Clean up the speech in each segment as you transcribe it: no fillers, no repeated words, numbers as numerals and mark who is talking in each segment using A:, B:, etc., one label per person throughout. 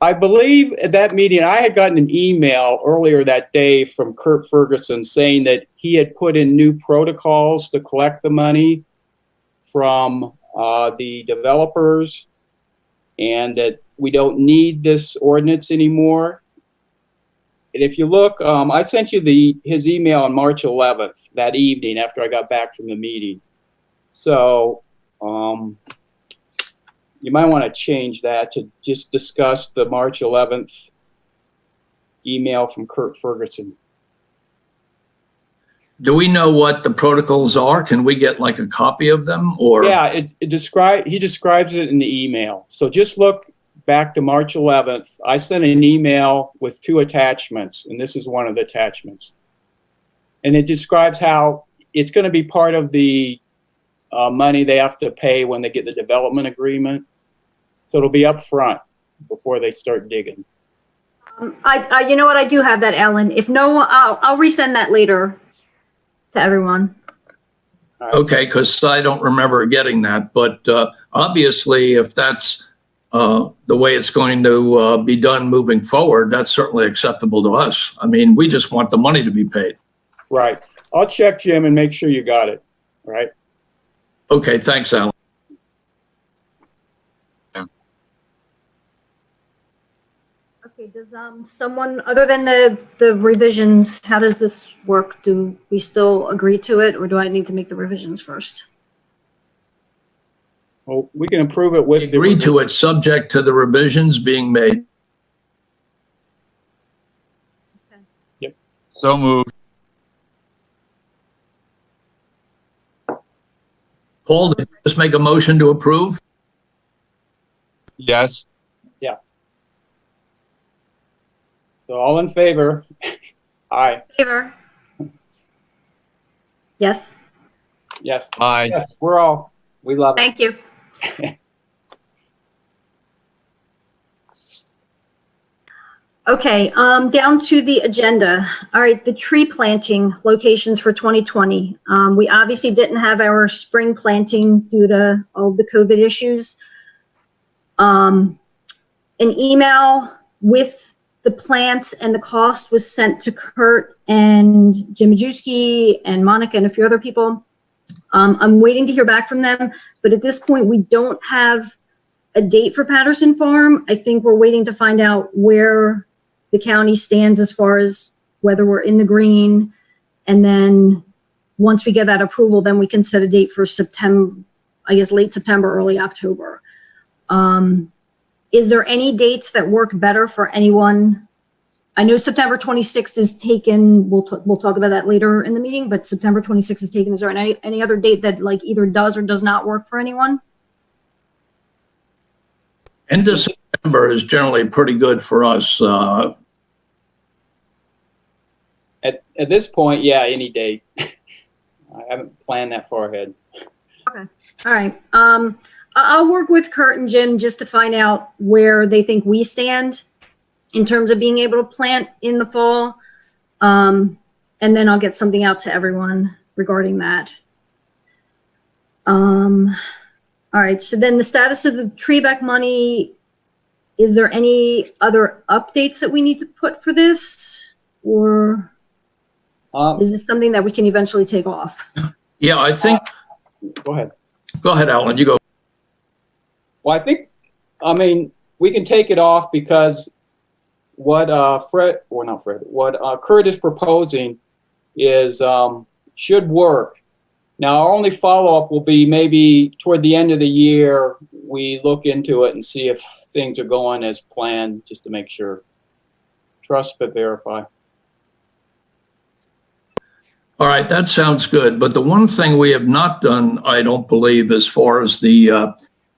A: I believe at that meeting, I had gotten an email earlier that day from Kurt Ferguson saying that he had put in new protocols to collect the money from the developers, and that we don't need this ordinance anymore. And if you look, I sent you his email on March 11th, that evening after I got back from the meeting. So you might want to change that to just discuss the March 11th email from Kurt Ferguson.
B: Do we know what the protocols are? Can we get like a copy of them? Or
A: yeah, he describes it in the email. So just look back to March 11th. I sent an email with 2 attachments, and this is one of the attachments. And it describes how it's going to be part of the money they have to pay when they get the development agreement. So it'll be up front before they start digging.
C: You know what? I do have that, Ellen. If no, I'll resend that later to everyone.
A: Right.
B: Okay, because I don't remember getting that. But obviously, if that's the way it's going to be done moving forward, that's certainly acceptable to us. I mean, we just want the money to be paid.
A: Right. I'll check, Jim, and make sure you got it. Right.
B: Okay, thanks, Alan.
C: Okay, does someone, other than the revisions, how does this work? Do we still agree to it, or do I need to make the revisions first?
A: Well, we can approve it with
B: Agree to it subject to the revisions being made.
C: Okay.
A: Yep.
D: So moved.
B: Paul, did you just make a motion to approve?
D: Yes.
A: Yeah. So all in favor? Aye.
C: Favor? Yes.
A: Yes.
D: Aye.
A: Yes. We love it.
C: Thank you. Okay, down to the agenda. All right, the tree planting locations for 2020. We obviously didn't have our spring planting due to all the COVID issues. An email with the plants and the cost was sent to Kurt and Jim Majewski and Monica and a few other people. I'm waiting to hear back from them, but at this point we don't have a date for Patterson Farm. I think we're waiting to find out where the county stands as far as whether we're in the green. And then once we get that approval, then we can set a date for September, I guess late September, early October. Is there any dates that work better for anyone? I know September 26th is taken. We'll talk about that later in the meeting, but September 26th is taken. Is there any other date that like either does or does not work for anyone?
B: End of September is generally pretty good for us.
A: At this point, yeah, any date. I haven't planned that far ahead.
C: Okay. All right. I'll work with Kurt and Jim just to find out where they think we stand in terms of being able to plant in the fall. And then I'll get something out to everyone regarding that. All right. So then the status of the Treeback money, is there any other updates that we need to put for this? Or is this something that we can eventually take off?
B: Yeah, I think.
A: Go ahead.
B: Go ahead, Alan. You go.
A: Well, I mean, we can take it off because what Kurt is proposing is should work. Now, our only follow-up will be maybe toward the end of the year, we look into it and see if things are going as planned, just to make sure. Trust but verify.
B: All right, that sounds good. But the one thing we have not done, I don't believe, as far as the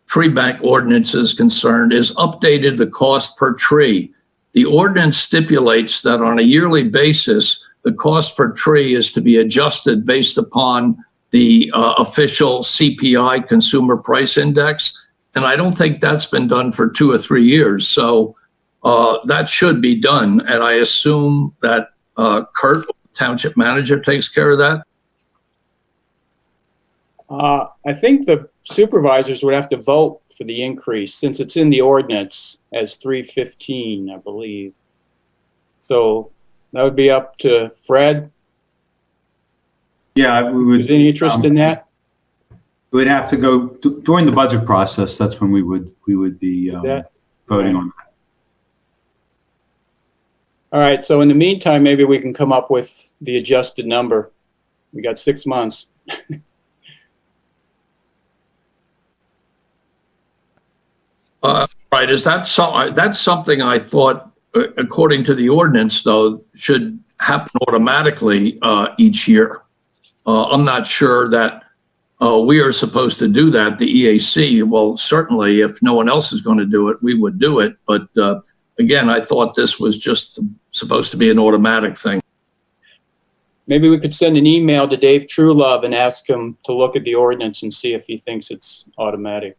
B: tree bank ordinance is concerned, is updated the cost per tree. The ordinance stipulates that on a yearly basis, the cost per tree is to be adjusted based upon the official CPI, Consumer Price Index. And I don't think that's been done for 2 or 3 years. So that should be done. And I assume that Kurt, Township Manager, takes care of that.
A: I think the supervisors would have to vote for the increase, since it's in the ordinance as 315, I believe. So that would be up to Fred.
D: Yeah, we would.
A: Is any interest in that?
D: We would have to go during the budget process. That's when we would be voting on that.
A: All right, so in the meantime, maybe we can come up with the adjusted number. We got 6 months.
B: Right, is that so? That's something I thought, according to the ordinance, though, should happen automatically each year. I'm not sure that we are supposed to do that. The EAC, well, certainly, if no one else is going to do it, we would do it. But again, I thought this was just supposed to be an automatic thing.
A: Maybe we could send an email to Dave Truelove and ask him to look at the ordinance and see if he thinks it's automatic.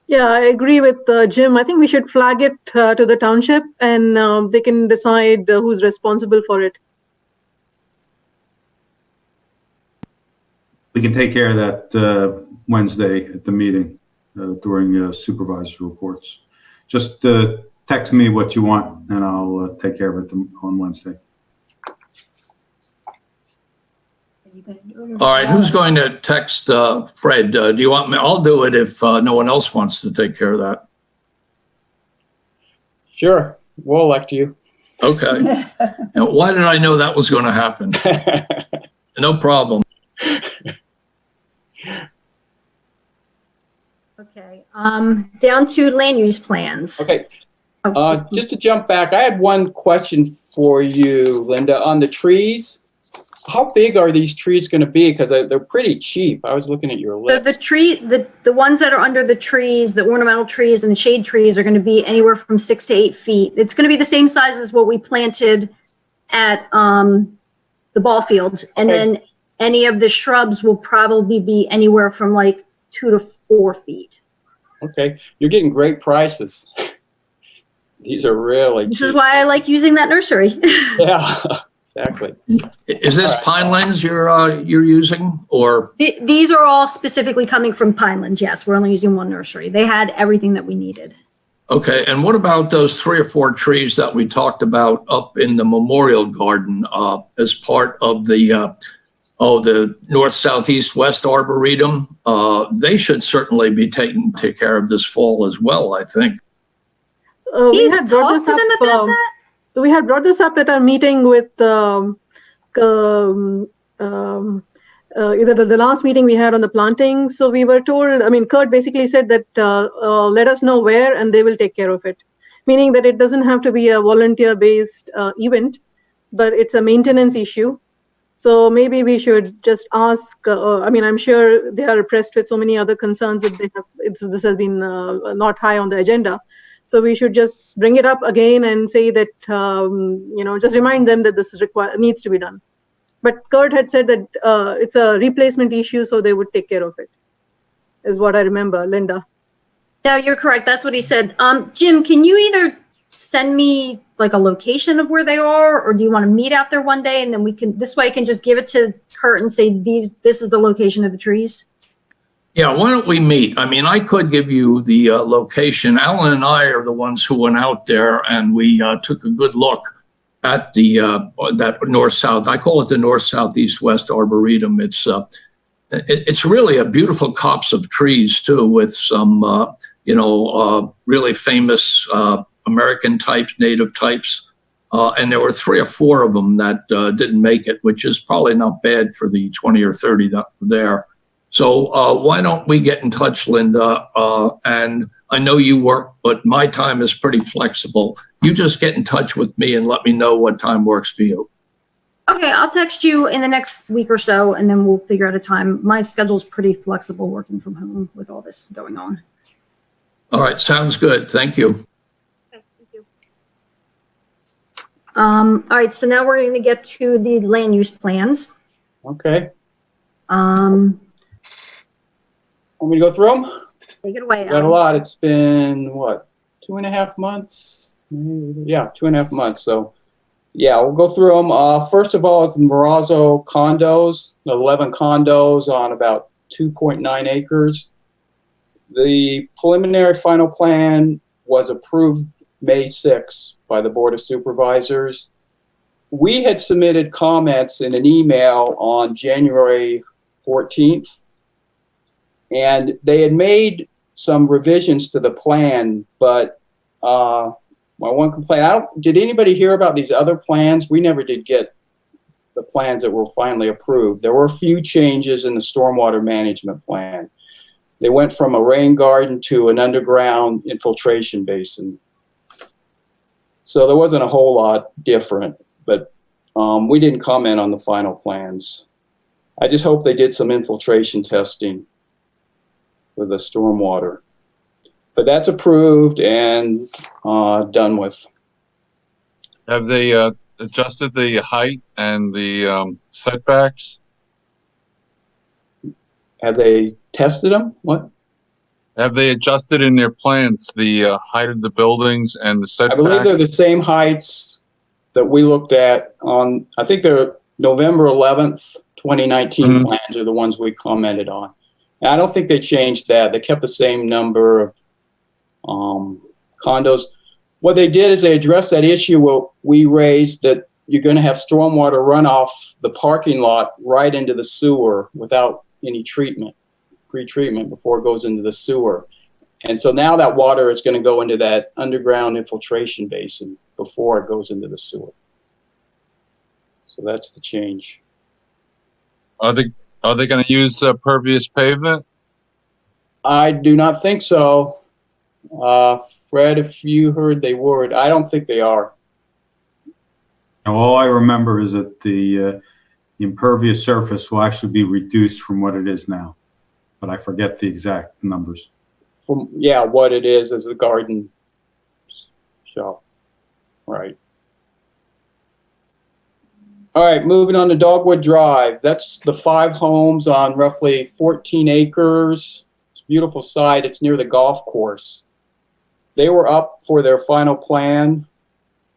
E: Yeah, I agree with Jim. I think we should flag it to the township, and they can decide who's responsible for it.
D: We can take care of that Wednesday at the meeting during supervisor reports. Just text me what you want, and I'll take care of it on Wednesday.
B: All right, who's going to text Fred? Do you want me? I'll do it if no one else wants to take care of that.
A: Sure, we'll elect you.
B: Okay. Now, why did I know that was going to happen? No problem.
C: Okay, down to land use plans.
A: Okay, just to jump back, I had one question for you, Linda, on the trees. How big are these trees going to be? Because they're pretty cheap. I was looking at your list.
C: The ones that are under the trees, the ornamental trees and the shade trees are going to be anywhere from 6 to 8 feet. It's going to be the same size as what we planted at the ball fields. And then any of the shrubs will probably be anywhere from like 2 to 4 feet.
A: Okay, you're getting great prices. These are really cheap.
C: This is why I like using that nursery.
A: Yeah, exactly.
B: Is this Pinelands you're using, or?
C: These are all specifically coming from Pinelands. Yes, we're only using one nursery. They had everything that we needed.
B: Okay, and what about those 3 or 4 trees that we talked about up in the Memorial Garden as part of the north, south, east, west arboretum? They should certainly be taken care of this fall as well, I think.
E: We had brought this up. We had brought this up at our meeting with either the last meeting we had on the planting. So we were told, I mean, Kurt basically said that let us know where and they will take care of it. Meaning that it doesn't have to be a volunteer-based event, but it's a maintenance issue. So maybe we should just ask, I mean, I'm sure they are pressed with so many other concerns that they have, this has been not high on the agenda. So we should just bring it up again and say that, just remind them that this is needs to be done. But Kurt had said that it's a replacement issue, so they would take care of it, is what I remember, Linda.
C: No, you're correct. That's what he said. Jim, can you either send me like a location of where they are, or do you want to meet out there one day and then we can, this way I can just give it to Kurt and say, this is the location of the trees?
B: Yeah, why don't we meet? I mean, I could give you the location. Alan and I are the ones who went out there and we took a good look at the that north-south. I call it the north-south-east-west arboretum. It's really a beautiful copse of trees too, with some really famous American types, native types, and there were 3 or 4 of them that didn't make it, which is probably not bad for the 20 or 30 that were there. So why don't we get in touch, Linda? And I know you work, but my time is pretty flexible. You just get in touch with me and let me know what time works for you.
C: Okay, I'll text you in the next week or so, and then we'll figure out a time. My schedule's pretty flexible working from home with all this going on.
B: All right, sounds good. Thank you.
C: Okay, thank you. All right, so now we're going to get to the land use plans.
A: Okay. Want me to go through them?
C: Take it away.
A: Got a lot. It's been, what, 2.5 months? Yeah, 2.5 months. So, yeah, we'll go through them. First of all, it's the Marazzo condos, 11 condos on about 2.9 acres. The preliminary final plan was approved May 6th by the Board of Supervisors. We had submitted comments in an email on January 14th, and they had made some revisions to the plan, but my one complaint, did anybody hear about these other plans? We never did get the plans that were finally approved. There were a few changes in the stormwater management plan. They went from a rain garden to an underground infiltration basin. So there wasn't a whole lot different, but we didn't comment on the final plans. I just hope they did some infiltration testing for the stormwater. But that's approved and done with.
F: Have they adjusted the height and the setbacks?
A: Have they tested them? What?
F: Have they adjusted in their plans the height of the buildings and the
A: I
F: setbacks?
A: believe they're the same heights that we looked at on, I think they're November 11th, 2019 plans are the ones we commented on. And I don't think they changed that. They kept the same number of condos. What they did is they addressed that issue where we raised that you're going to have stormwater runoff the parking lot right into the sewer without any treatment, pre-treatment before it goes into the sewer. And so now that water is going to go into that underground infiltration basin before it goes into the sewer. So that's the change.
F: Are they going to use pervious pavement?
A: I do not think so. Fred, if you heard they were, I don't think they are.
D: All I remember is that the impervious surface will actually be reduced from what it is now, but I forget the exact numbers.
A: From, yeah, what it is the garden shop. Right. All right, moving on to Dogwood Drive. That's the 5 homes on roughly 14 acres. It's a beautiful site. It's near the golf course. They were up for their final plan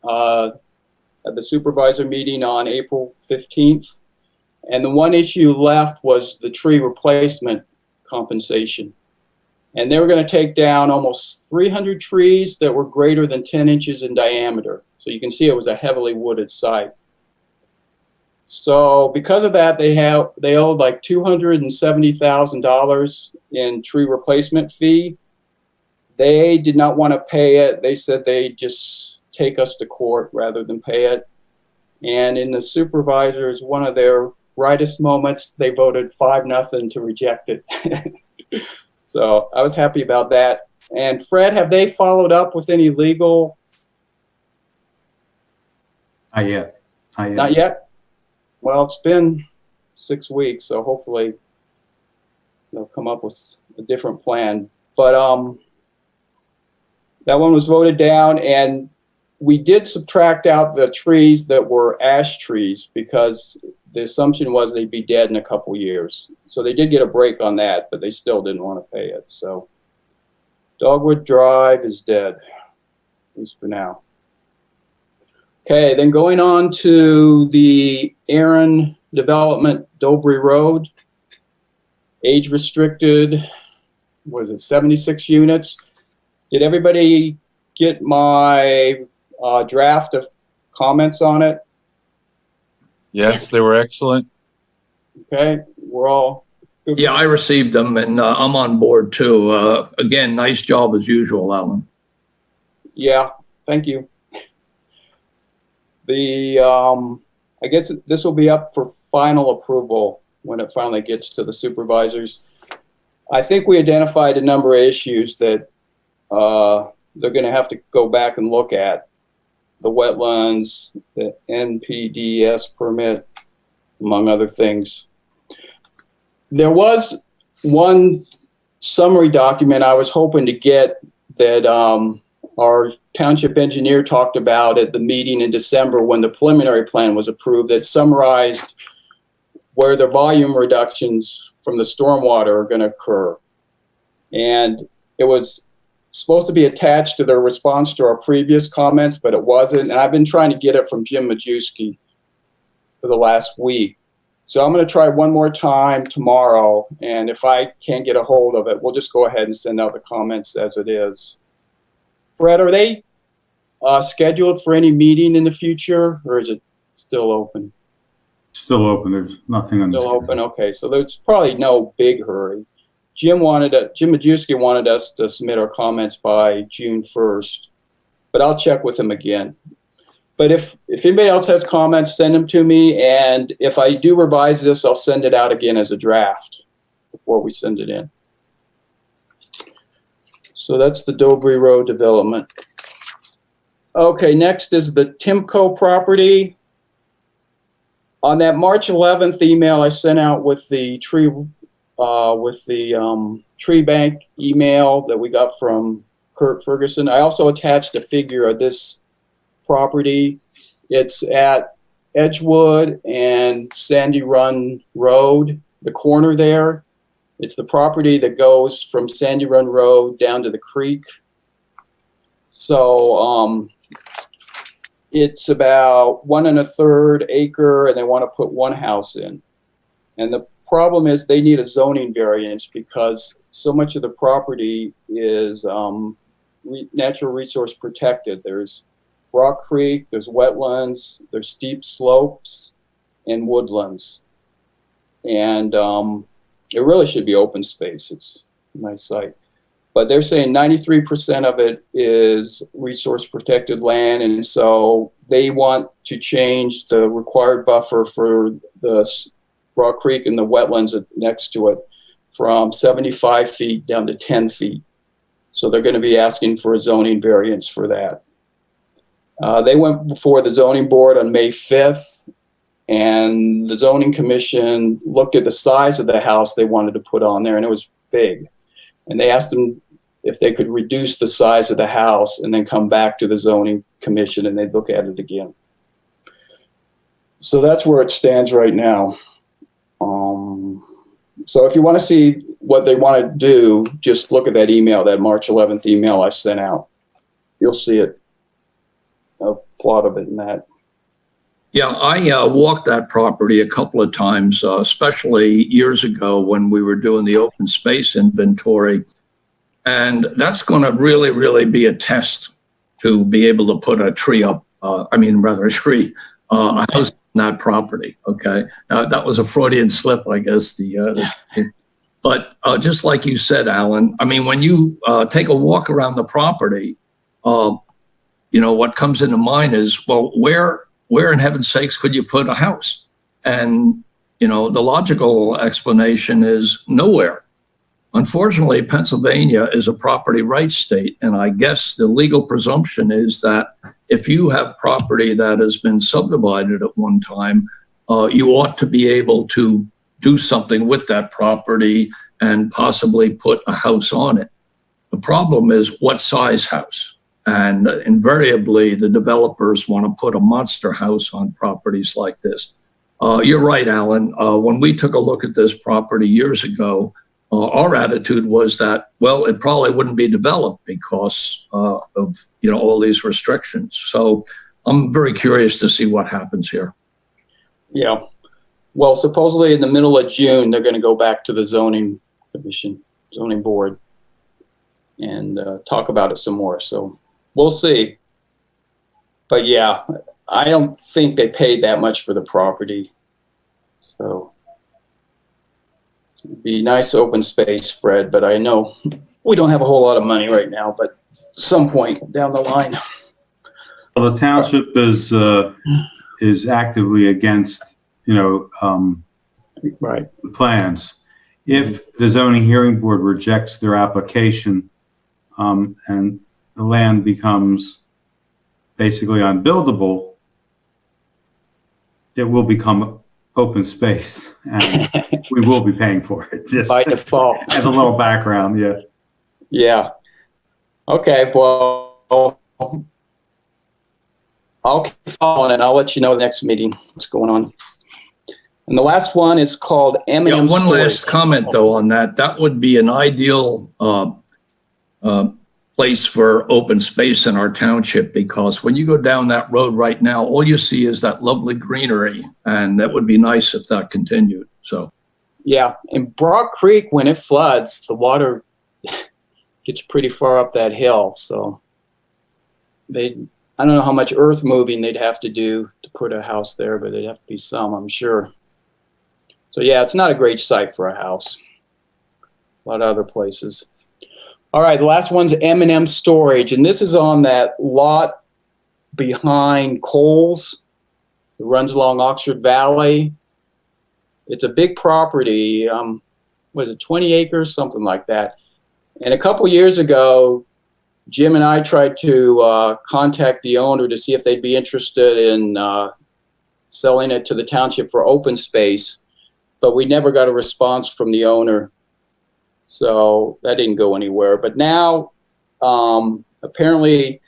A: at the supervisor meeting on April 15th. And the one issue left was the tree replacement compensation. And they were going to take down almost 300 trees that were greater than 10 inches in diameter. So you can see it was a heavily wooded site. So because of that, they owed like $270,000 in tree replacement fee. They did not want to pay it. They said they'd just take us to court rather than pay it. And in the supervisors, one of their brightest moments, they voted 5-0 to reject it. So I was happy about that. And Fred, have they followed up with any legal?
D: Not yet.
A: Not yet? Well, it's been 6 weeks, so hopefully they'll come up with a different plan. But that one was voted down, and we did subtract out the trees that were ash trees because the assumption was they'd be dead in a couple years. So they did get a break on that, but they still didn't want to pay it. So Dogwood Drive is dead, at least for now. Okay, then going on to the Aaron Development, Dobry Road, age restricted, what is it, 76 units. Did everybody get my draft of comments on it?
F: Yes, they were excellent.
A: Okay, we're all good.
B: Yeah, I received them, and I'm on board too. Again, nice job as usual, Alan.
A: Yeah, thank you. I guess this will be up for final approval when it finally gets to the supervisors. I think we identified a number of issues that they're going to have to go back and look at. The wetlands, the NPDES permit, among other things. There was one summary document I was hoping to get that our township engineer talked about at the meeting in December when the preliminary plan was approved that summarized where the volume reductions from the stormwater are going to occur. And it was supposed to be attached to their response to our previous comments, but it wasn't. And I've been trying to get it from Jim Majewski for the last week. So I'm going to try one more time tomorrow, and if I can't get a hold of it, we'll just go ahead and send out the comments as it is. Fred, are they scheduled for any meeting in the future, or is it still open?
D: Still open. There's nothing on the
A: Still
D: schedule.
A: open, okay. So there's probably no big hurry. Jim Majewski wanted us to submit our comments by June 1st, but I'll check with him again. But if anybody else has comments, send them to me, and if I do revise this, I'll send it out again as a draft before we send it in. So that's the Dobry Road development. Okay, next is the Timco property. On that March 11th email I sent out with the tree bank email that we got from Kurt Ferguson, I also attached a figure of this property. It's at Edgewood and Sandy Run Road, the corner there. It's the property that goes from Sandy Run Road down to the creek. So it's about 1 1/3 acre, and they want to put one house in. And the problem is they need a zoning variance because so much of the property is natural resource protected. There's Rock Creek, there's wetlands, there's steep slopes, and woodlands. And it really should be open space. It's a nice site. But they're saying 93% of it is resource protected land, and so they want to change the required buffer for the Rock Creek and the wetlands next to it from 75 feet down to 10 feet. So they're going to be asking for a zoning variance for that. They went before the zoning board on May 5th, and the zoning commission looked at the size of the house they wanted to put on there, and it was big. And they asked them if they could reduce the size of the house and then come back to the zoning commission and they'd look at it again. So that's where it stands right now. So if you want to see what they want to do, just look at that email, that March 11th email I sent out. You'll see it, a plot of it in that.
B: Yeah, I walked that property a couple of times, especially years ago when we were doing the open space inventory. And that's going to really, really be a test to be able to put a tree up, a house on that property, okay? That was a Freudian slip, I guess. But just like you said, Alan, I mean, when you take a walk around the property, what comes into mind is, well, where in heaven's sakes could you put a house? And, the logical explanation is nowhere. Unfortunately, Pennsylvania is a property rights state, and I guess the legal presumption is that if you have property that has been subdivided at one time, you ought to be able to do something with that property and possibly put a house on it. The problem is what size house? And invariably, the developers want to put a monster house on properties like this. You're right, Alan. When we took a look at this property years ago, our attitude was that, well, it probably wouldn't be developed because of all these restrictions. So I'm very curious to see what happens here.
A: Yeah. Well, supposedly in the middle of June, they're going to go back to the zoning commission, zoning board, and talk about it some more. So we'll see. But yeah, I don't think they paid that much for the property. So it'd be nice open space, Fred, but I know we don't have a whole lot of money right now, but some point down the line.
D: Well, the township is actively against,
A: Right.
D: the plans. If the zoning hearing board rejects their application, and the land becomes basically unbuildable, it will become open space, and we will be paying for it. Just
A: By default.
D: as a little background, yeah.
A: Yeah. Okay, well, I'll keep following and I'll let you know the next meeting what's going on. And the last one is called M&M
B: One
A: Storage.
B: last comment, though, on that. That would be an ideal place for open space in our township, because when you go down that road right now, all you see is that lovely greenery, and that would be nice if that continued. So,
A: Yeah, and Brock Creek, when it floods, the water gets pretty far up that hill. So I don't know how much earth moving they'd have to do to put a house there, but it'd have to be some, I'm sure. So yeah, it's not a great site for a house. A lot of other places. All right, the last one's M&M Storage, and this is on that lot behind Kohl's. It runs along Oxford Valley. It's a big property. Was it 20 acres, something like that? And a couple years ago, Jim and I tried to contact the owner to see if they'd be interested in selling it to the township for open space, but we never got a response from the owner. So that didn't go anywhere. But now, apparently,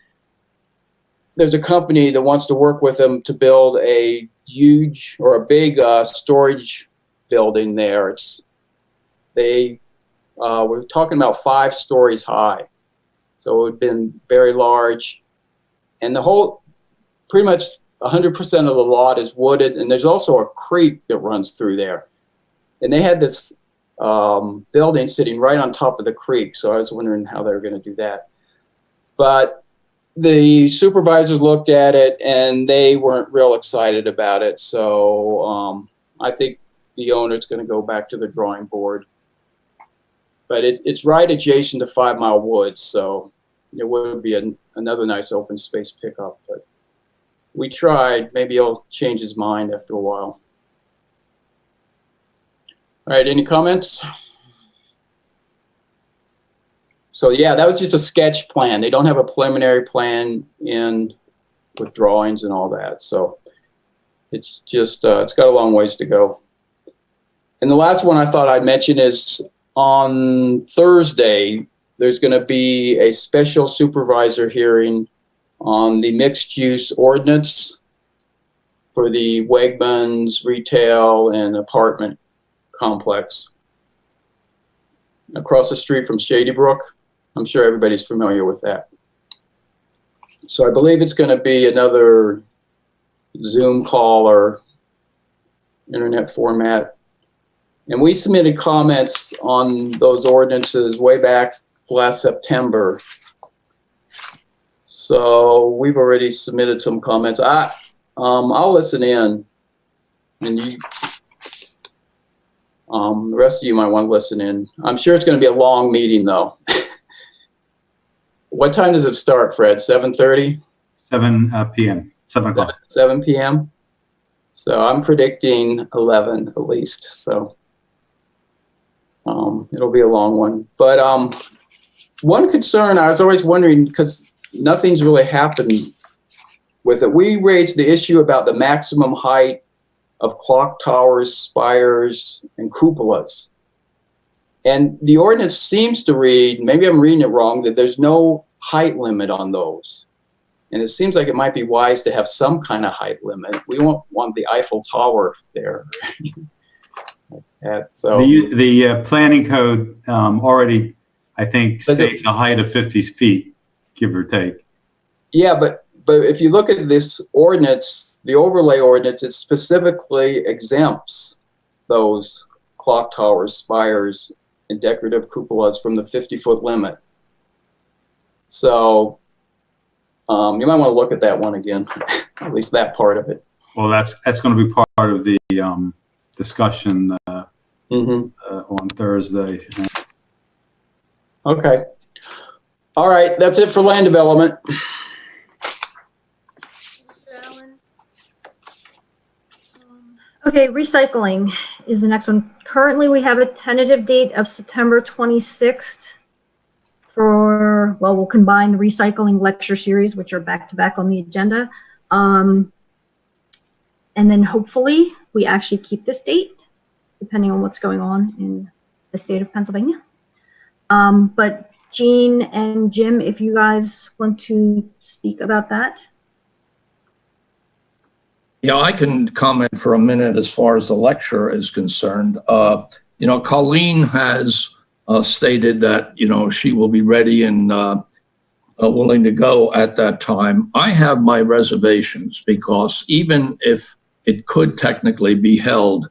A: there's a company that wants to work with them to build a huge or a big storage building there. We're talking about 5 stories high. So it would have been very large. And the whole, pretty much 100% of the lot is wooded. And there's also a creek that runs through there. And they had this building sitting right on top of the creek. So I was wondering how they were going to do that. But the supervisors looked at it and they weren't real excited about it. So I think the owner's going to go back to the drawing board. But it's right adjacent to 5 Mile Woods, so it would be another nice open space pickup. But we tried. Maybe he'll change his mind after a while. All right, any comments? So yeah, that was just a sketch plan. They don't have a preliminary plan in with drawings and all that. So it's just, it's got a long ways to go. And the last one I thought I'd mention is on Thursday, there's going to be a special supervisor hearing on the mixed use ordinance for the Wegmans retail and apartment complex across the street from Shady Brook. I'm sure everybody's familiar with that. So I believe it's going to be another Zoom call or internet format. And we submitted comments on those ordinances way back last September. So we've already submitted some comments. I'll listen in, and you, the rest of you might want to listen in. I'm sure it's going to be a long meeting, though. What time does it start, Fred? 7:30?
D: 7 p.m. 7 o'clock.
A: 7 p.m. So I'm predicting 11 at least. So it'll be a long one. But one concern I was always wondering, because nothing's really happened with it. We raised the issue about the maximum height of clock towers, spires, and cupolas. And the ordinance seems to read, maybe I'm reading it wrong, that there's no height limit on those. And it seems like it might be wise to have some kind of height limit. We won't want the Eiffel Tower there. So
D: The planning code already, I think, states a height of 50 feet, give or take.
A: Yeah, but if you look at this ordinance, the overlay ordinance, it specifically exempts those clock towers, spires, and decorative cupolas from the 50-foot limit. So you might want to look at that one again, at least that part of it.
D: Well, that's going to be part of the discussion on Thursday.
A: Okay. All right, that's it for land development.
C: Okay, recycling is the next one. Currently, we have a tentative date of September 26th for, well, we'll combine the recycling lecture series, which are back-to-back on the agenda. And then hopefully we actually keep this date, depending on what's going on in the state of Pennsylvania. But Jean and Jim, if you guys want to speak about that.
B: Yeah, I can comment for a minute as far as the lecture is concerned. Colleen has stated that, she will be ready in willing to go at that time. I have my reservations because even if it could technically be held,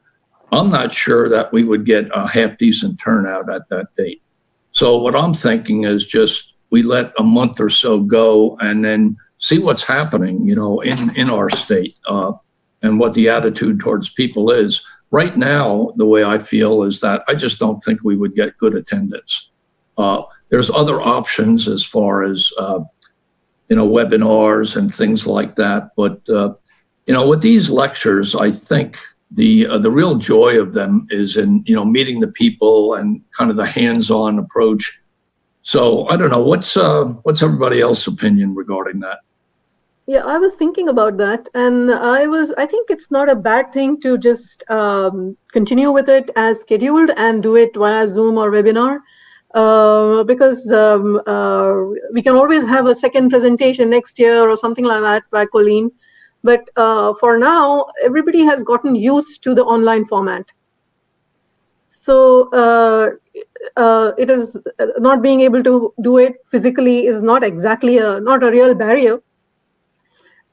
B: I'm not sure that we would get a half decent turnout at that date. So what I'm thinking is just we let a month or so go and then see what's happening, in our state and what the attitude towards people is. Right now, the way I feel is that I just don't think we would get good attendance. There's other options as far as, webinars and things like that. But, with these lectures, I think the real joy of them is in, meeting the people and kind of the hands-on approach. So I don't know, what's everybody else's opinion regarding that?
E: Yeah, I was thinking about that, and I think it's not a bad thing to just continue with it as scheduled and do it via Zoom or webinar, because we can always have a second presentation next year or something like that by Colleen. But for now, everybody has gotten used to the online format. So it is not being able to do it physically is not exactly not a real barrier.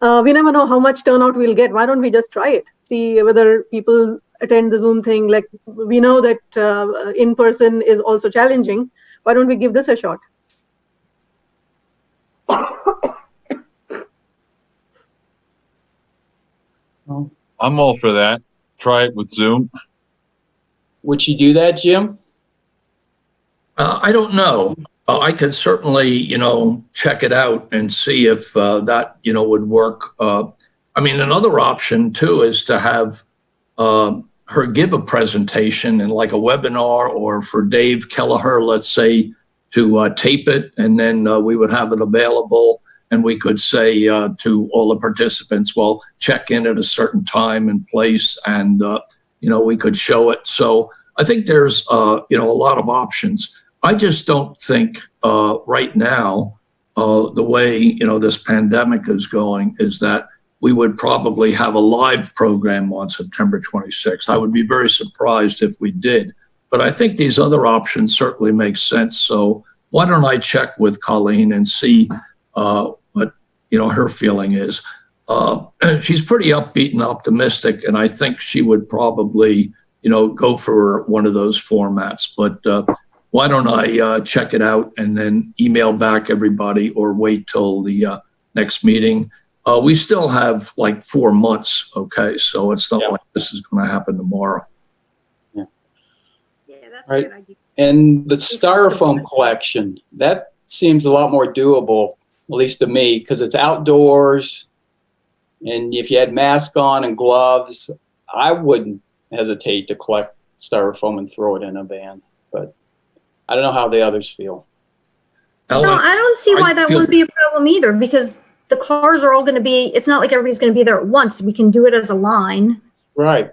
E: We never know how much turnout we'll get. Why don't we just try it? See whether people attend the Zoom thing. Like, we know that in person is also challenging. Why don't we give this a shot?
F: I'm all for that. Try it with Zoom.
A: Would you do that, Jim?
B: I don't know. I could certainly, check it out and see if that, would work. Another option too is to have her give a presentation in like a webinar, or for Dave Kelleher, let's say, to tape it, and then we would have it available, and we could say to all the participants, well, check in at a certain time and place, and we could show it. So I think there's a lot of options. I just don't think right now, the way, this pandemic is going, is that we would probably have a live program on September 26th. I would be very surprised if we did. But I think these other options certainly make sense. So why don't I check with Colleen and see what, her feeling is. She's pretty upbeat and optimistic, and I think she would probably, go for one of those formats. But why don't I check it out and then email back everybody, or wait till the next meeting? We still have like 4 months, okay? So it's not like this is going to happen tomorrow.
C: Yeah, that's
A: Right.
C: a good idea.
A: And the styrofoam collection, that seems a lot more doable, at least to me, because it's outdoors. And if you had mask on and gloves, I wouldn't hesitate to collect styrofoam and throw it in a van. But I don't know how the others feel.
B: Ellen,
C: No, I don't see why
B: I
C: that
B: feel-
C: wouldn't be a problem either, because the cars are all going to be, it's not like everybody's going to be there at once. We can do it as a line.
A: Right.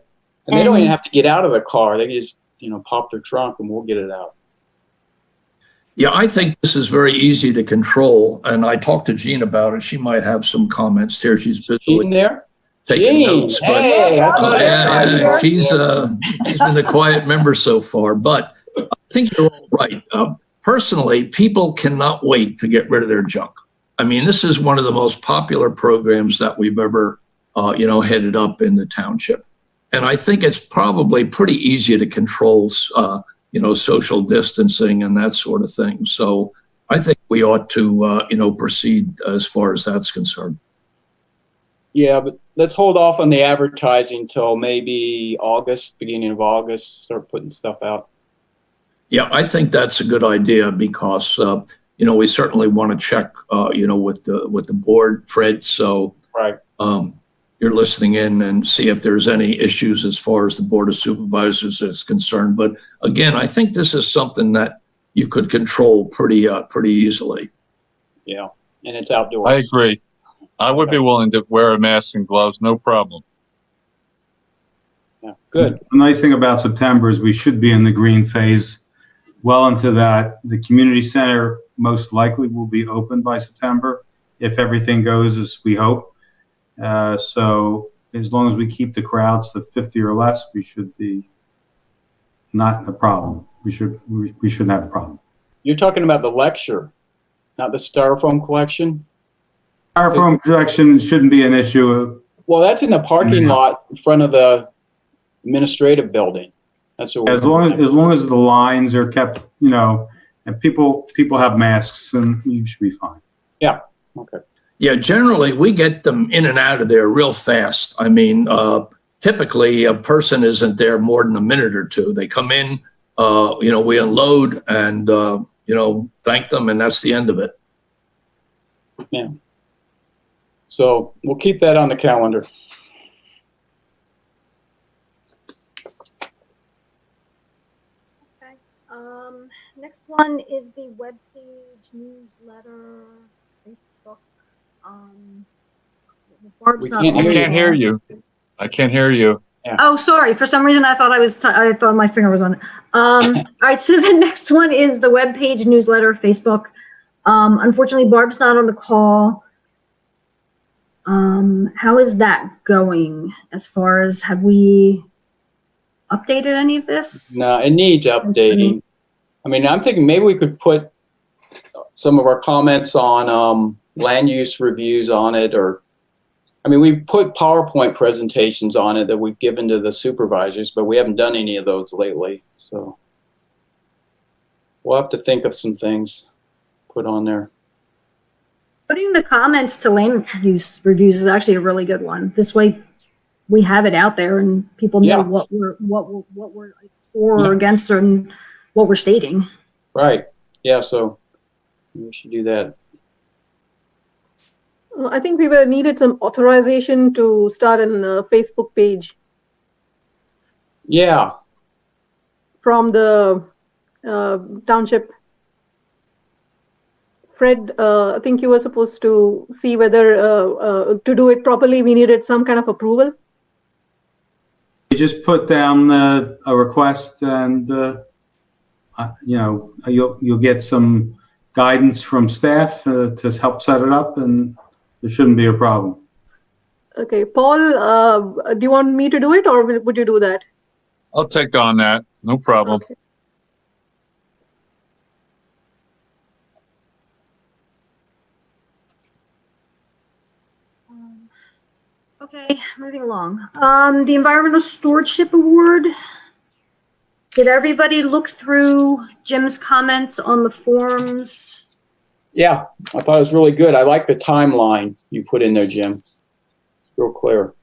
A: And they don't
C: And-
A: even have to get out of the car. They can just, pop their trunk and we'll get it out.
B: Yeah, I think this is very easy to control. And I talked to Jean about it. She might have some comments here. She's
A: Jean
B: busy
A: there?
B: taking
A: Jean,
B: notes. But
A: hey, how about that?
B: she's been the quiet member so far. But I think you're all right. Personally, people cannot wait to get rid of their junk. This is one of the most popular programs that we've ever, headed up in the township. And I think it's probably pretty easy to control, social distancing and that sort of thing. So I think we ought to, proceed as far as that's concerned.
A: Yeah, but let's hold off on the advertising till maybe August, beginning of August, start putting stuff out.
B: Yeah, I think that's a good idea because, we certainly want to check, with the board, Fred. So
A: Right.
B: You're listening in and see if there's any issues as far as the Board of Supervisors is concerned. But again, I think this is something that you could control pretty easily.
A: Yeah. And it's outdoors.
F: I agree. I would be willing to wear a mask and gloves, no problem.
A: Yeah. Good.
D: The nice thing about September is we should be in the green phase well into that. The community center most likely will be open by September if everything goes as we hope. So as long as we keep the crowds to 50 or less, we should be not a problem. We shouldn't have a problem.
A: You're talking about the lecture. not the styrofoam collection?
D: Styrofoam collection shouldn't be an issue.
A: Well, that's in the parking lot in front of the administrative building. That's what
D: As long as the lines are kept, and people have masks, and you should be fine.
A: Yeah, okay.
B: Yeah, generally, we get them in and out of there real fast. I mean, typically, a person isn't there more than a minute or two. They come in, we unload and, thank them, and that's the end of it.
A: Yeah. So we'll keep that on the calendar.
C: Okay. Next one is the webpage, newsletter, Facebook. Barb's
A: We
C: not
A: can't
C: on
F: I
A: hear
C: the
F: can't
C: call.
F: hear you. I can't hear you.
C: Oh, sorry. For some reason, I thought I thought my finger was on it. All right. So the next one is the webpage, newsletter, Facebook. Unfortunately, Barb's not on the call. How is that going as far as, have we updated any of this?
A: No, it needs updating. I mean, I'm thinking maybe we could put some of our comments on land use reviews on it, or, I mean, we put PowerPoint presentations on it that we've given to the supervisors, but we haven't done any of those lately. So we'll have to think of some things put on there.
C: Putting the comments to land use reviews is actually a really good one. This way, we have it out there and people know
A: Yeah.
C: what we're for or against, and what we're stating.
A: Right. Yeah, so we should do that.
E: I think we needed some authorization to start a Facebook page
A: Yeah.
E: from the township. Fred, I think you were supposed to see whether to do it properly, we needed some kind of approval.
D: You just put down a request, and you'll get some guidance from staff to help set it up, and there shouldn't be a problem.
E: Okay, Paul, do you want me to do it, or would you do that?
F: I'll take on that. No problem.
E: Okay.
C: Okay, moving along. The Environmental Stewardship Award. Did everybody look through Jim's comments on the forms?
A: Yeah, I thought it was really good. I like the timeline you put in there, Jim. Real clear.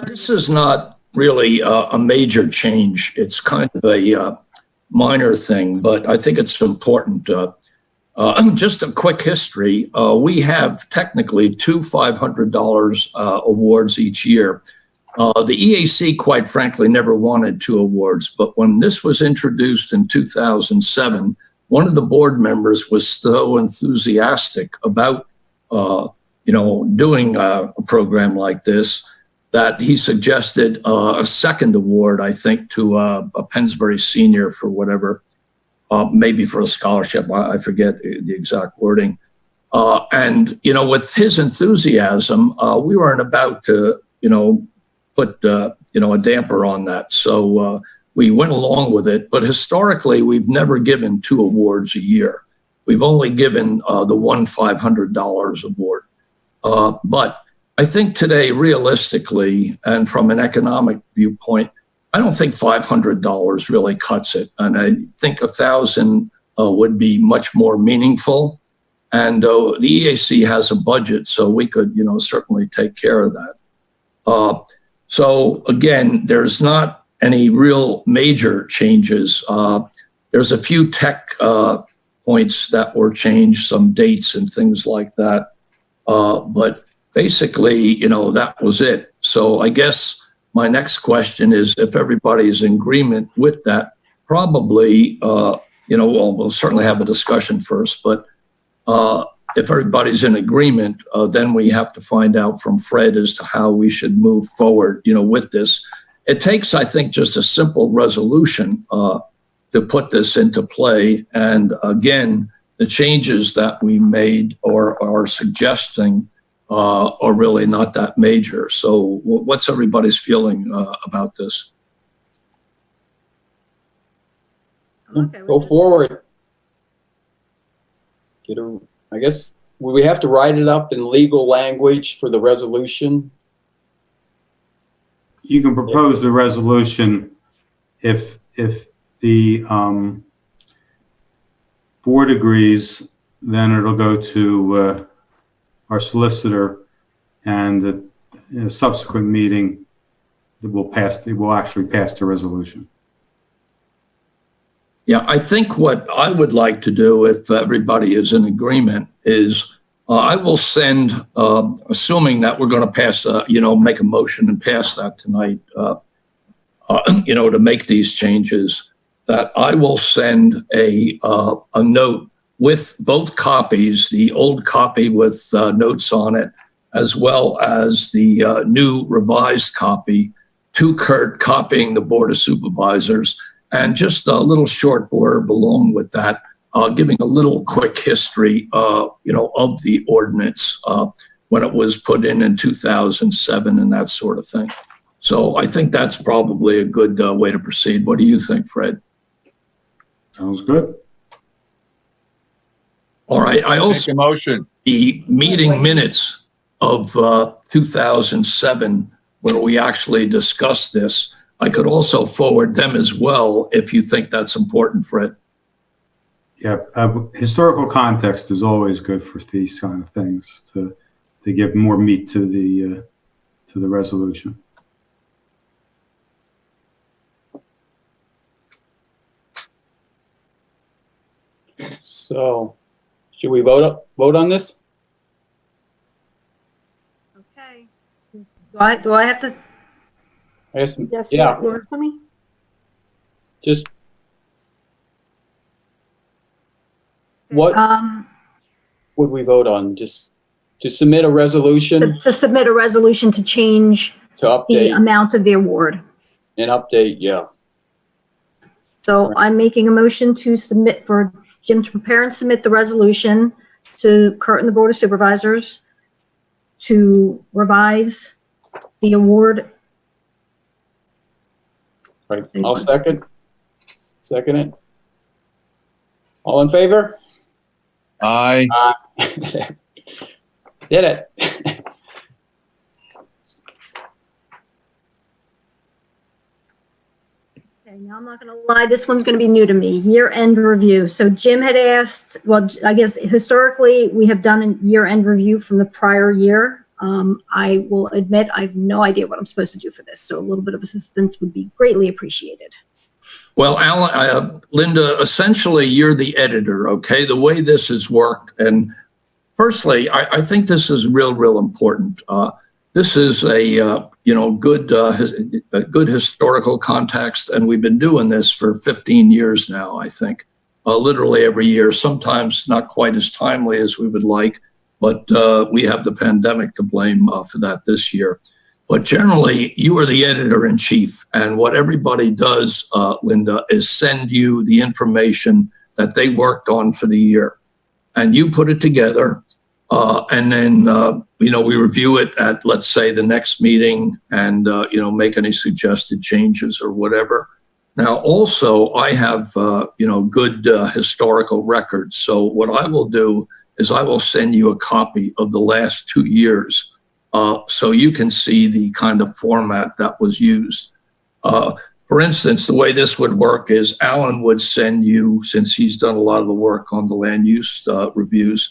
B: This is not really a major change. It's kind of a minor thing, but I think it's important. Just a quick history. We have technically two $500 awards each year. The EAC, quite frankly, never wanted two awards, but when this was introduced in 2007, one of the board members was so enthusiastic about, doing a program like this that he suggested a second award, I think, to a Pennsbury senior for whatever, maybe for a scholarship. I forget the exact wording. And with his enthusiasm, we weren't about to, put, a damper on that. So we went along with it. But historically, we've never given two awards a year. We've only given the one $500 award. But I think today, realistically, and from an economic viewpoint, I don't think $500 really cuts it. And I think $1,000 would be much more meaningful. And the EAC has a budget, so we could, certainly take care of that. So again, there's not any real major changes. There's a few tech points that were changed, some dates and things like that. But basically, that was it. So I guess my next question is, if everybody's in agreement with that, probably, we'll certainly have a discussion first, but if everybody's in agreement, then we have to find out from Fred as to how we should move forward, with this. It takes, I think, just a simple resolution to put this into play. And again, the changes that we made or are suggesting are really not that major. So what's everybody's feeling about this?
C: Okay,
A: Go forward. I guess, will we have to write it up in legal language for the resolution?
D: You can propose the resolution if the board agrees, then it'll go to our solicitor, and in a subsequent meeting, it will actually pass the resolution.
B: Yeah, I think what I would like to do, if everybody is in agreement, is I will send, assuming that we're going to pass, make a motion and pass that tonight, to make these changes, that I will send a note with both copies, the old copy with notes on it, as well as the new revised copy, to Kurt, copying the Board of Supervisors, and just a little short blurb along with that, giving a little quick history, of the ordinance when it was put in 2007 and that sort of thing. So I think that's probably a good way to proceed. What do you think, Fred?
D: Sounds good.
B: All right. I also
F: Make a motion.
B: the meeting minutes of 2007, where we actually discussed this. I could also forward them as well if you think that's important, Fred.
D: Yeah, historical context is always good for these kind of things to give more meat to the resolution.
A: So, should we vote on this?
C: Okay. Do I have to?
A: I guess,
E: Yes,
A: yeah,
E: that works for me.
A: just what would we vote on? Just to submit a resolution
C: To submit a resolution to change
A: to
C: the
A: update
C: amount of the award.
A: and update, yeah.
C: So I'm making a motion to submit for Jim to prepare and submit the resolution to Kurt and the Board of Supervisors to revise the award.
A: Right, I'll second it. All in favor?
F: Aye.
A: Did it.
C: Okay, now I'm not going to lie, this one's going to be new to me, year-end review. So Jim had asked, well, I guess historically, we have done a year-end review from the prior year. I will admit, I have no idea what I'm supposed to do for this, so a little bit of assistance would be greatly appreciated.
B: Well, Alan, Linda, essentially you're the editor, okay? The way this has worked, and firstly, I think this is real important. This is a good historical context, and we've been doing this for 15 years now, I think, literally every year, sometimes not quite as timely as we would like, but we have the pandemic to blame for that this year. But generally, you are the editor-in-chief, and what everybody does, Linda, is send you the information that they worked on for the year, and you put it together, and then we review it at, let's say, the next meeting, and make any suggested changes or whatever. Now, also, I have good historical records, so what I will do is I will send you a copy of the last 2 years. So you can see the kind of format that was used. For instance, the way this would work is Alan would send you, since he's done a lot of the work on the land use reviews,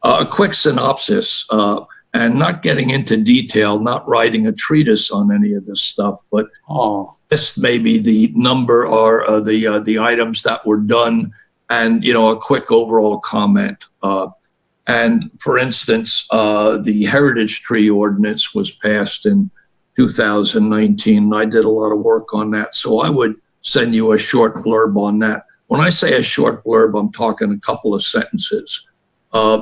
B: a quick synopsis, and not getting into detail, not writing a treatise on any of this stuff, but this may be the number or the items that were done, and a quick overall comment. And for instance, the heritage tree ordinance was passed in 2019. And I did a lot of work on that. So I would send you a short blurb on that. When I say a short blurb, I'm talking a couple of sentences,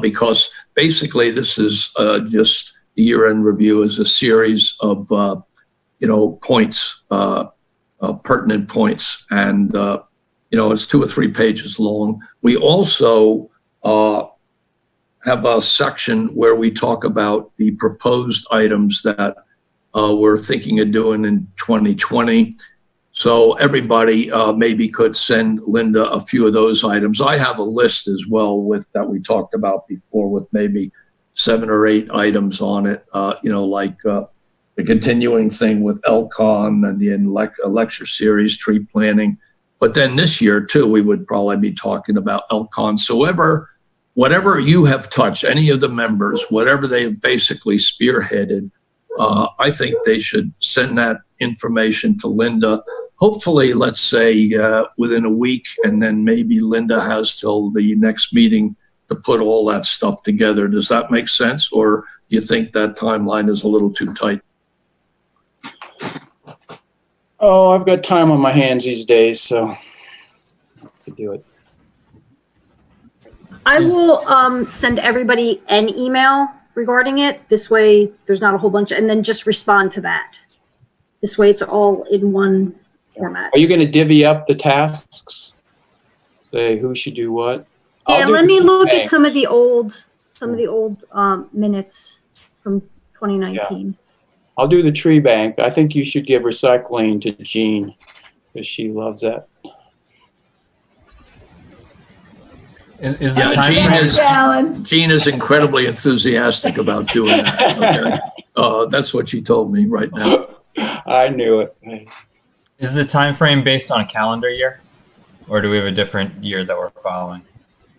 B: because basically this is just the year-end review is a series of, points, pertinent points. And, it's 2 or 3 pages long. We also, have a section where we talk about the proposed items that we're thinking of doing in 2020. So everybody maybe could send Linda a few of those items. I have a list as well that we talked about before with maybe 7 or 8 items on it, like the continuing thing with Elcon and the lecture series, tree planting. But then this year too, we would probably be talking about Elcon. So whatever you have touched, any of the members, whatever they have basically spearheaded, I think they should send that information to Linda. Hopefully, let's say within a week, and then maybe Linda has till the next meeting to put all that stuff together. Does that make sense? Or you think that timeline is a little too tight?
A: Oh, I've got time on my hands these days, so I can do it.
C: I will send everybody an email regarding it. This way, there's not a whole bunch, and then just respond to that. This way, it's all in one format.
A: Are you going to divvy up the tasks? Say who should do what?
C: Yeah, let me look at some of the old minutes from 2019.
A: I'll do the tree bank. I think you should give recycling to Jean because she loves that.
G: Is the time
B: Jean is incredibly enthusiastic about doing that. Okay? That's what she told me right now.
A: I knew it.
G: Is the time frame based on a calendar year, or do we have a different year that we're following?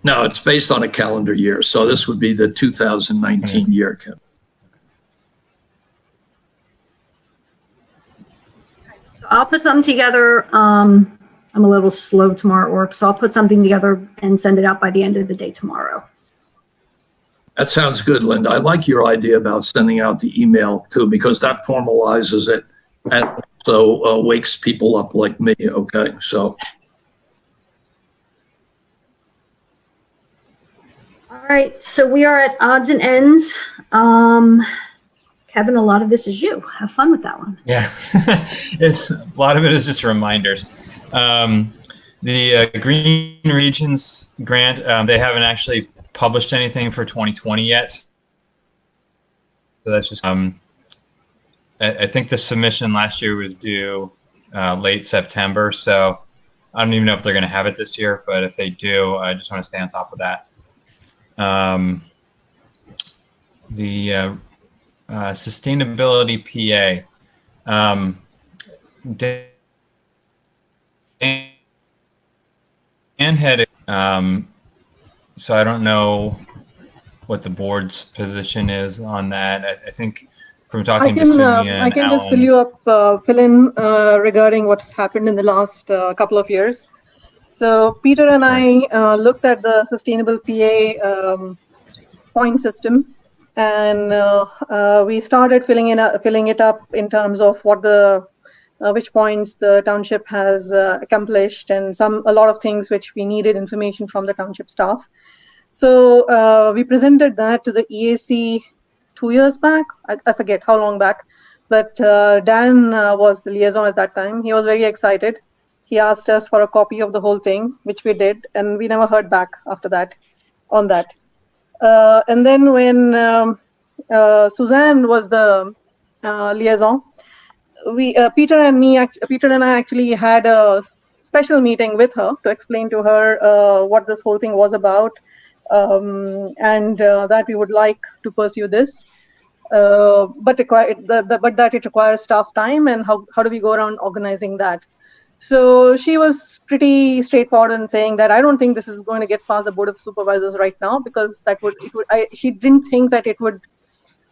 B: No, it's based on a calendar year. So this would be the 2019 year, Kim.
C: I'll put something together. I'm a little slow tomorrow at work, so I'll put something together and send it out by the end of the day tomorrow.
B: That sounds good, Linda. I like your idea about sending out the email too, because that formalizes it and also wakes people up like me. Okay, so.
C: All right, so we are at odds and ends. Kevin, a lot of this is you. Have fun with that one.
G: Yeah, a lot of it is just reminders. The Green Regions grant, they haven't actually published anything for 2020 yet. So that's just, I think the submission last year was due late September. So I don't even know if they're going to have it this year, but if they do, I just want to stay on top of that. The sustainability PA, Dan had, so I don't know what the board's position is on that. I think from talking to Sonia
E: I can
G: and
E: just
G: Alan,
E: fill in regarding what's happened in the last couple of years. So Peter and I looked at the sustainable PA point system, and we started filling it up in terms of what which points the township has accomplished, and a lot of things which we needed information from the township staff. So we presented that to the EAC 2 years back. I forget how long back, but Dan was the liaison at that time. He was very excited. He asked us for a copy of the whole thing, which we did, and we never heard back after that on that. And then when Suzanne was the liaison, Peter and I actually had a special meeting with her to explain to her what this whole thing was about, and that we would like to pursue this, but that it requires staff time, and how do we go around organizing that. So she was pretty straightforward in saying that I don't think this is going to get past the Board of Supervisors right now, because she didn't think that it would.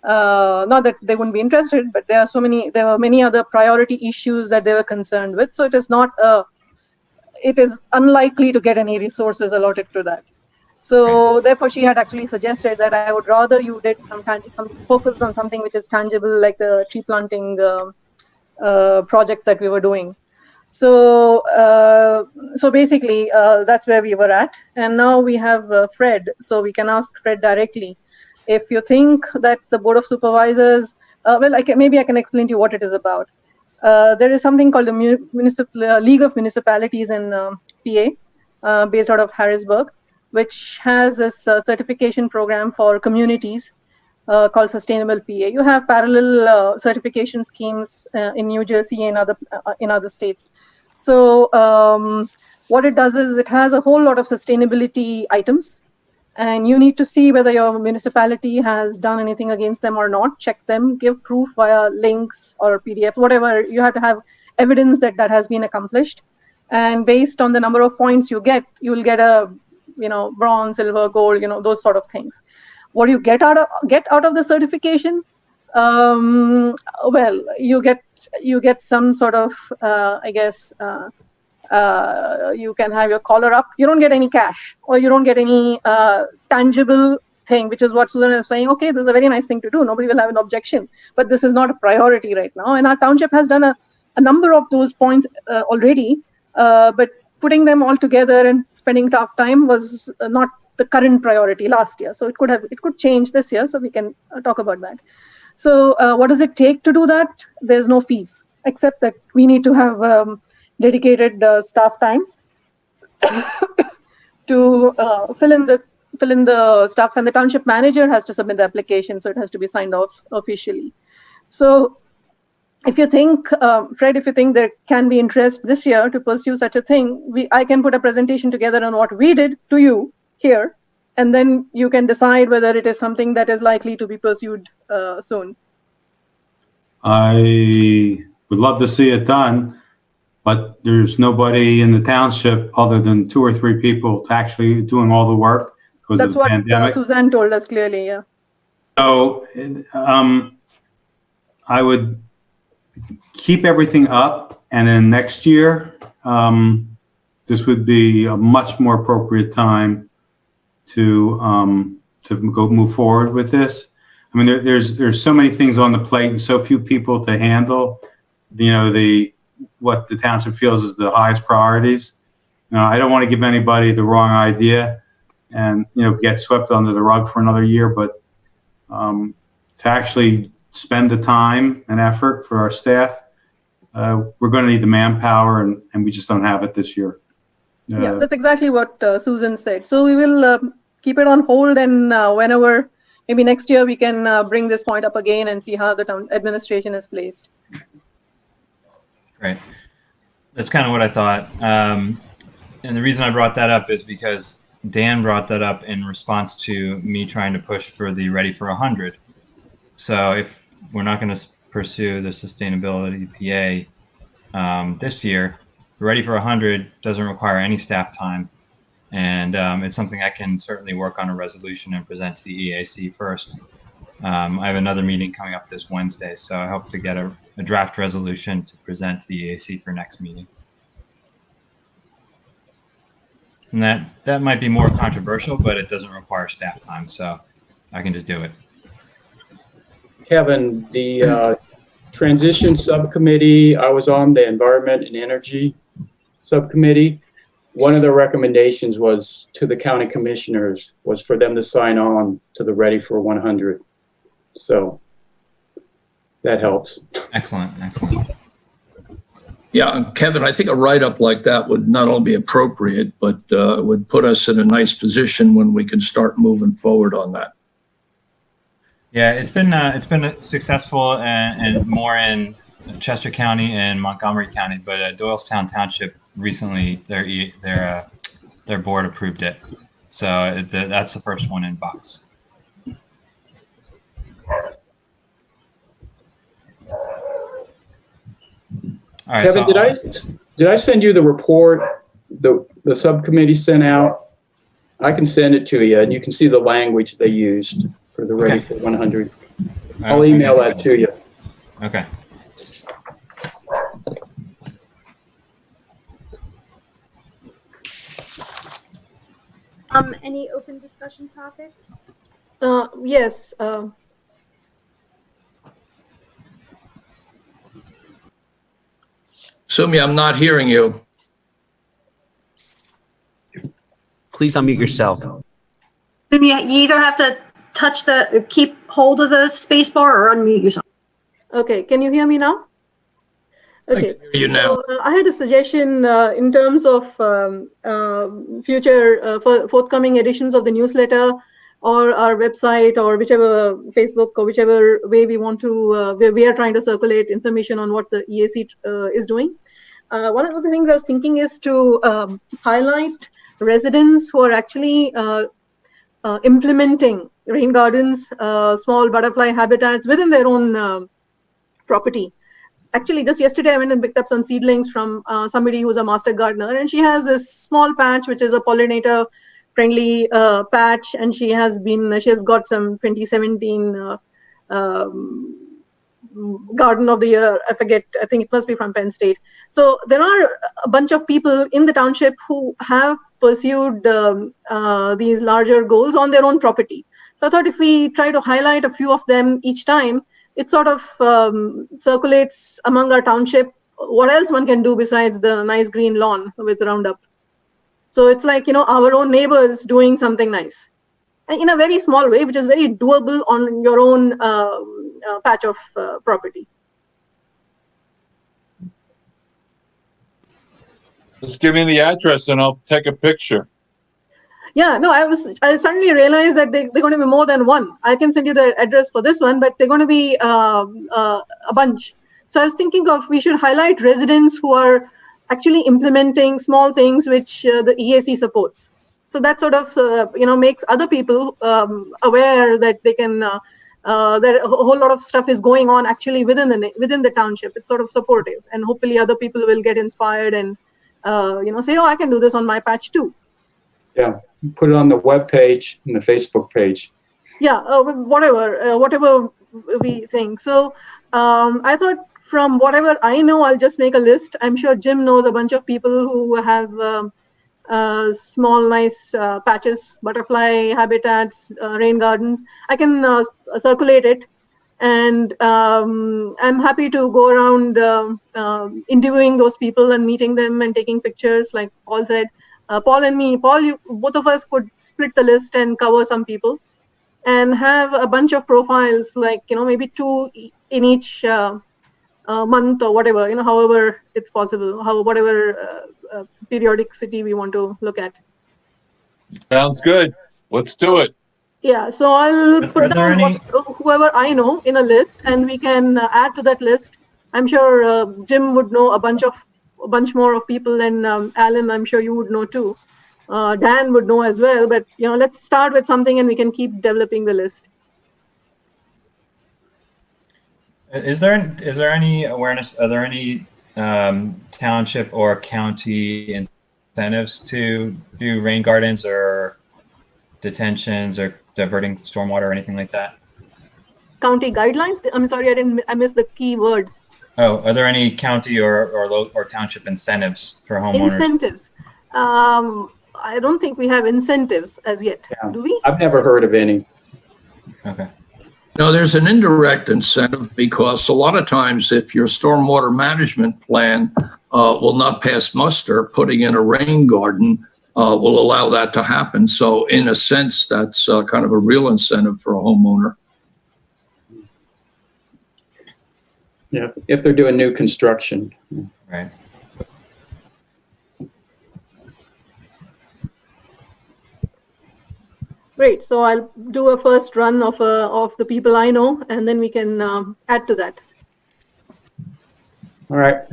E: Not that they wouldn't be interested, but there were many other priority issues that they were concerned with. So it is unlikely to get any resources allotted to that. So therefore, she had actually suggested that I would rather you did some focus on something which is tangible, like the tree planting project that we were doing. So basically, that's where we were at. And now we have Fred, so we can ask Fred directly. If you think that the Board of Supervisors, maybe I can explain to you what it is about. There is something called the League of Municipalities in PA, based out of Harrisburg, which has this certification program for communities called Sustainable PA. You have parallel certification schemes in New Jersey and in other states. So what it does is it has a whole lot of sustainability items, and you need to see whether your municipality has done anything against them or not. Check them, give proof via links or PDF, whatever. You have to have evidence that that has been accomplished. And based on the number of points you get, you will get a, bronze, silver, gold, those sort of things. What do you get out of the certification? Well, you get some sort of, you can have your collar up. You don't get any cash, or you don't get any tangible thing, which is what Susan is saying. Okay, this is a very nice thing to do. Nobody will have an objection, but this is not a priority right now. And our township has done a number of those points already, but putting them all together and spending tough time was not the current priority last year. So it could change this year. So we can talk about that. So what does it take to do that? There's no fees, except that we need to have dedicated staff time to fill in the stuff, and the township manager has to submit the application, so it has to be signed off officially. So if you think, Fred, if you think there can be interest this year to pursue such a thing, I can put a presentation together on what we did to you here, and then you can decide whether it is something that is likely to be pursued soon.
D: I would love to see it done, but there's nobody in the township other than 2 or 3 people actually doing all the work because of the pandemic.
E: That's what Suzanne told us clearly, yeah.
D: So I would keep everything up, and then next year, this would be a much more appropriate time to go move forward with this. I mean, there's so many things on the plate and so few people to handle. What the township feels is the highest priorities. I don't want to give anybody the wrong idea and get swept under the rug for another year, but to actually spend the time and effort for our staff, we're going to need the manpower, and we just don't have it this year.
E: Yeah, that's exactly what Susan said. So we will keep it on hold, and whenever, maybe next year, we can bring this point up again and see how the town administration is placed.
G: Great. That's kind of what I thought. And the reason I brought that up is because Dan brought that up in response to me trying to push for the Ready for 100. So if we're not going to pursue the sustainability PA this year, Ready for 100 doesn't require any staff time. And it's something I can certainly work on a resolution and present to the EAC first. I have another meeting coming up this Wednesday, so I hope to get a draft resolution to present to the EAC for next meeting. And that might be more controversial, but it doesn't require staff time, so I can just do it.
A: Kevin, the transition subcommittee, I was on the environment and energy subcommittee. One of the recommendations was to the county commissioners was for them to sign on to the Ready for 100. So that helps.
G: Excellent. Excellent.
B: Yeah, and Kevin, I think a write-up like that would not only be appropriate, but would put us in a nice position when we can start moving forward on that.
G: Yeah, it's been successful and more in Chester County and Montgomery County, but Doylestown Township recently their board approved it, so that's the first one in box. All right,
A: Kevin,
G: so
A: did I send you the report the subcommittee sent out? I can send it to you, and you can see the language they used for the Ready for 100. I'll email that to you.
G: Okay.
C: Any open discussion topics?
E: Yes.
B: Sumi, I'm not hearing you.
H: Please unmute yourself.
C: You either have to keep hold of the space bar or unmute yourself.
E: Okay, can you hear me now? Okay.
B: I can hear you now.
E: So, I had a suggestion in terms of future forthcoming editions of the newsletter or our website or whichever Facebook or whichever way we want to, we are trying to circulate information on what the EAC is doing. one of the things I was thinking is to highlight residents who are actually implementing rain gardens, small butterfly habitats within their own property. Actually, just yesterday, I went and picked up some seedlings from somebody who's a master gardener, and she has this small patch, which is a pollinator-friendly patch, and she has got some 2017 Garden of the Year. I forget. I think it must be from Penn State. So there are a bunch of people in the township who have pursued these larger goals on their own property. So I thought if we try to highlight a few of them each time, it sort of circulates among our township what else one can do besides the nice green lawn with Roundup. So it's like, our own neighbors doing something nice, and in a very small way, which is very doable on your own patch of property.
F: Just give me the address and I'll take a picture.
E: Yeah, no, I suddenly realized that they're going to be more than one. I can send you the address for this one, but they're going to be a bunch. So I was thinking we should highlight residents who are actually implementing small things which the EAC supports. So that sort of, makes other people aware that they can, that a whole lot of stuff is going on actually within the township. It's sort of supportive, and hopefully other people will get inspired and, say, oh, I can do this on my patch too.
A: Yeah, put it on the web page and the Facebook page.
E: Yeah, whatever we think. So I thought, from whatever I know, I'll just make a list. I'm sure Jim knows a bunch of people who have small, nice patches, butterfly habitats, rain gardens. I can circulate it, and I'm happy to go around interviewing those people and meeting them and taking pictures, like Paul said. Paul and me, both of us could split the list and cover some people and have a bunch of profiles, like, maybe 2 in each month or whatever, however it's possible, whatever periodicity we want to look at.
F: Sounds good. Let's do it.
E: Yeah, so I'll put down whoever I know in a list, and we can add to that list. I'm sure Jim would know a bunch more of people, and Alan, I'm sure you would know too. Dan would know as well, but let's start with something and we can keep developing the list.
G: Is there any awareness? Are there any township or county incentives to do rain gardens or detentions or diverting stormwater or anything like that?
E: County guidelines? I'm sorry, I missed the key word.
G: Oh, are there any county or township incentives for homeowners?
E: Incentives. I don't think we have incentives as yet. Yeah. Do we?
A: I've never heard of any.
G: Okay.
B: No, there's an indirect incentive, because a lot of times if your stormwater management plan will not pass muster, putting in a rain garden will allow that to happen. So in a sense, that's kind of a real incentive for a homeowner.
A: Yeah, if they're doing new construction.
G: Right.
E: Great. So I'll do a first run of the people I know, and then we can add to that.
A: All right.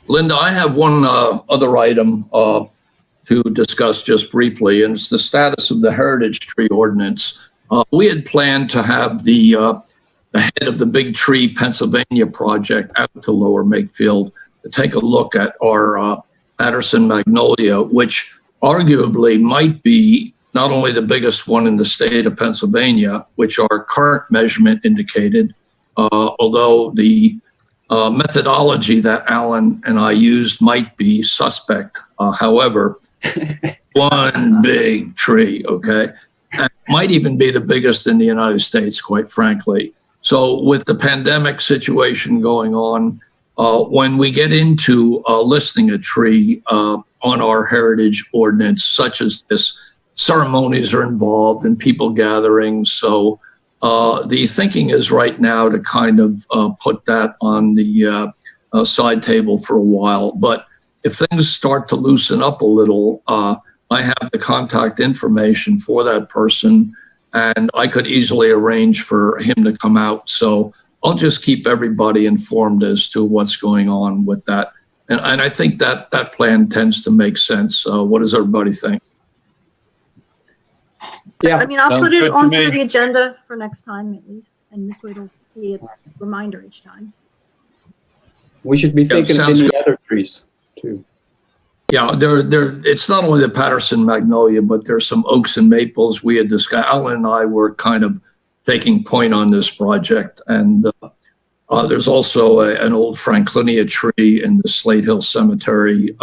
B: Linda, I have one other item to discuss just briefly, and it's the status of the heritage tree ordinance. We had planned to have the head of the Big Tree Pennsylvania project out to Lower Makefield to take a look at our Patterson Magnolia, which arguably might be not only the biggest one in the state of Pennsylvania, which our current measurement indicated, although the methodology that Alan and I used might be suspect. However, one big tree, okay? And might even be the biggest in the United States, quite frankly. So with the pandemic situation going on, when we get into listing a tree on our heritage ordinance, such as this, ceremonies are involved and people gathering. So the thinking is right now to kind of put that on the side table for a while. But if things start to loosen up a little, I have the contact information for that person. and I could easily arrange for him to come out. So I'll just keep everybody informed as to what's going on with that. And I think that that plan tends to make sense. What does everybody think?
A: Yeah,
C: I mean, I'll
F: Sounds
C: put it
F: good to
C: on
F: me.
C: for the agenda for next time at least, and this way it'll be a reminder each time.
A: we should be thinking of
B: sounds
A: any
B: good.
A: other trees too.
B: Yeah, it's not only the Patterson magnolia, but there's some oaks and maples we had discussed. Alan and I were kind of taking point on this project. And there's also an old Franklinia tree in the Slate Hill Cemetery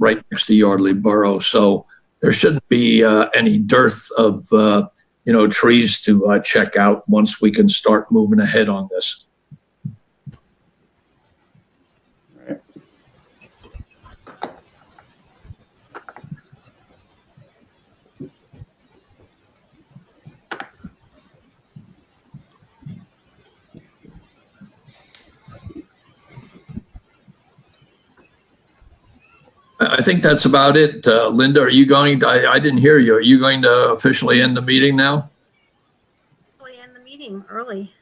B: right next to Yardley Borough. So there shouldn't be any dearth of, trees to check out once we can start moving ahead on this. I think that's about it. Linda, are you going to, I didn't hear you. Are you going to officially end the meeting now?
C: Really end the meeting early.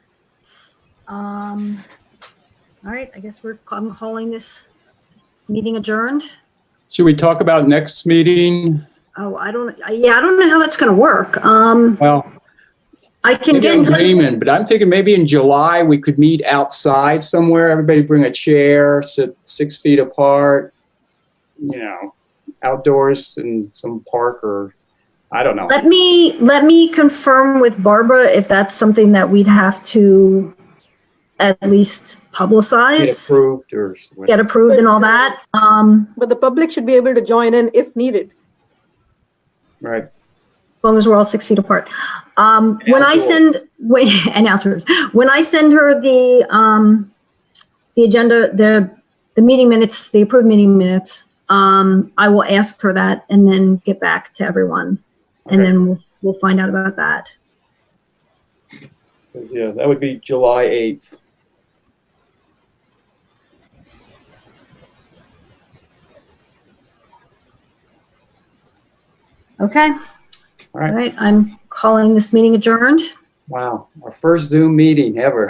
C: All right, I guess I'm calling this meeting adjourned.
A: Should we talk about next meeting?
C: Oh, I don't know how that's gonna work.
A: Well,
C: I can
A: maybe
C: get in
A: I'm
C: touch.
A: dreaming, but I'm thinking maybe in July, we could meet outside somewhere. Everybody bring a chair, sit 6 feet apart, outdoors in some park or, I don't know.
C: Let me confirm with Barbara if that's something that we'd have to at least
A: Get
C: publicize,
A: approved or.
C: get approved and all that.
E: But the public should be able to join in if needed.
A: Right.
C: As long as we're all 6 feet apart. When I send, and outdoors, when I send her the agenda, the meeting minutes, the approved meeting minutes, I will ask her that and then get back to everyone. And
A: Okay.
C: then we'll find out about that.
A: Yeah, that would be July 8th.
C: Okay.
A: All right.
C: All right. I'm calling this meeting adjourned.
A: Wow, our first Zoom meeting ever.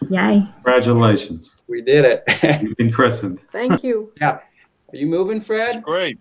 C: Yay.
D: Congratulations.
A: We did it.
D: You've been christened.
E: Thank you.
A: Are you moving, Fred?
F: Great.